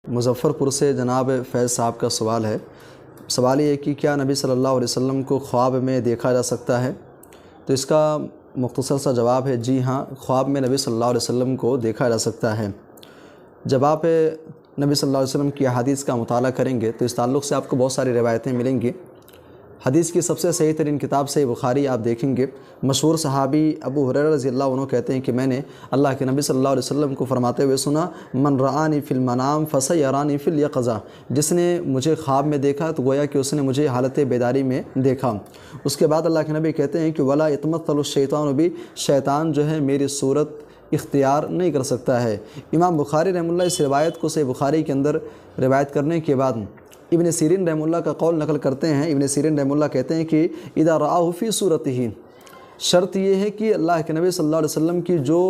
مظفر پور سے جناب فیض صاحب کا سوال ہے۔ سوال یہ ہے کہ کیا نبی صلی اللہ علیہ وسلم کو خواب میں دیکھا جا سکتا ہے؟ تو اس کا مختصر سا جواب ہے جی ہاں، خواب میں نبی صلی اللہ علیہ وسلم کو دیکھا جا سکتا ہے۔ جب آپ نبی صلی اللہ علیہ وسلم کی احادیث کا مطالعہ کریں گے تو اس تعلق سے آپ کو بہت ساری روایتیں ملیں گی۔ حدیث کی سب سے صحیح ترین کتاب صحیح بخاری آپ دیکھیں گے، مشہور صحابی ابو ہریرہ رضی اللہ عنہ کہتے ہیں کہ میں نے اللہ کے نبی صلی اللہ علیہ وسلم کو فرماتے ہوئے سنا، من رآنی فی المنام فسیرانی فی الیقظہ، جس نے مجھے خواب میں دیکھا تو گویا کہ اس نے مجھے حالت بیداری میں دیکھا۔ اس کے بعد اللہ کے نبی کہتے ہیں کہ ولا یتمثل الشیطان بی، شیطان جو ہے میری صورت اختیار نہیں کر سکتا ہے۔ امام بخاری رحمہ اللہ اس روایت کو صحیح بخاری کے اندر روایت کرنے کے بعد ابن سیرین رحمہ اللہ کا قول نقل کرتے ہیں۔ ابن سیرین رحمہ اللہ کہتے ہیں کہ اذا رآہ فی صورتہ، شرط یہ ہے کہ اللہ کے نبی صلی اللہ علیہ وسلم کی جو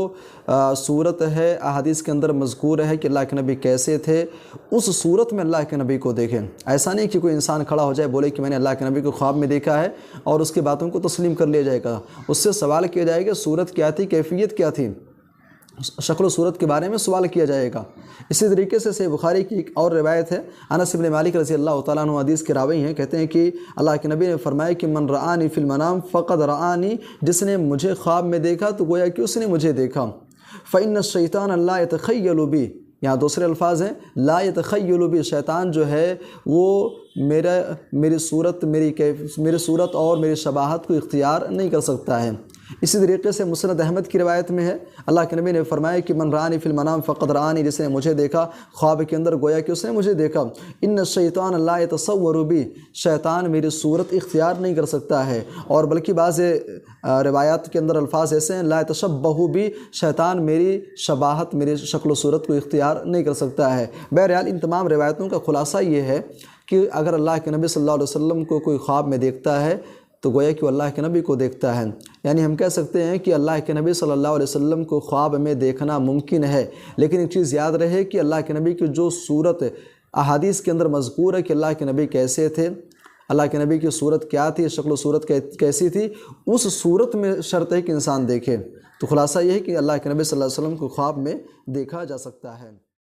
صورت ہے احادیث کے اندر مذکور ہے کہ اللہ کے نبی کیسے تھے، اس صورت میں اللہ کے نبی کو دیکھیں۔ ایسا نہیں کہ کوئی انسان کھڑا ہو جائے بولے کہ میں نے اللہ کے نبی کو خواب میں دیکھا ہے اور اس کی باتوں کو تسلیم کر لیا جائے گا۔ اس سے سوال کیا جائے گا صورت کیا تھی، کیفیت کیا تھی، شکل و صورت کے بارے میں سوال کیا جائے گا۔ اسی طریقے سے صحیح بخاری کی ایک اور روایت ہے، انس بن مالک رضی اللہ تعالیٰ عنہ حدیث کے راوی ہیں، کہتے ہیں کہ اللہ کے نبی نے فرمایا کہ من رآنی فی المنام فقد رآنی، جس نے مجھے خواب میں دیکھا تو گویا کہ اس نے مجھے دیکھا۔ فإن الشیطان لا يتخیل بی، یہاں دوسرے الفاظ ہیں لا يتخیل بی، شیطان جو ہے وہ میری صورت اور میری شباہت کو اختیار نہیں کر سکتا ہے۔ اسی طریقے سے مسند احمد کی روایت میں ہے، اللہ کے نبی نے فرمایا کہ من رآنی فی المنام فقد رآنی، جس نے مجھے دیکھا خواب کے اندر گویا کہ اس نے مجھے دیکھا۔ ان الشیطان لا يتصور بی، شیطان میری صورت اختیار نہیں کر سکتا ہے، اور بلکہ بعض روایات کے اندر الفاظ ایسے ہیں لا يتشبہ بی، شیطان میری شباہت، میری شکل و صورت کو اختیار نہیں کر سکتا ہے۔ بہرحال ان تمام روایتوں کا خلاصہ یہ ہے کہ اگر اللہ کے نبی صلی اللہ علیہ وسلم کو کوئی خواب میں دیکھتا ہے تو گویا کہ وہ اللہ کے نبی کو دیکھتا ہے۔ یعنی ہم کہہ سکتے ہیں کہ اللہ کے نبی صلی اللہ علیہ وسلم کو خواب میں دیکھنا ممکن ہے، لیکن ایک چیز یاد رہے کہ اللہ کے نبی کی جو صورت احادیث کے اندر مذکور ہے کہ اللہ کے نبی کیسے تھے، اللہ کے نبی کی صورت کیا تھی، شکل و صورت کیسی تھی، اس صورت میں شرط ہے کہ انسان دیکھے۔ تو خلاصہ یہ ہے کہ اللہ کے نبی صلی اللہ علیہ وسلم کو خواب میں دیکھا جا سکتا ہے۔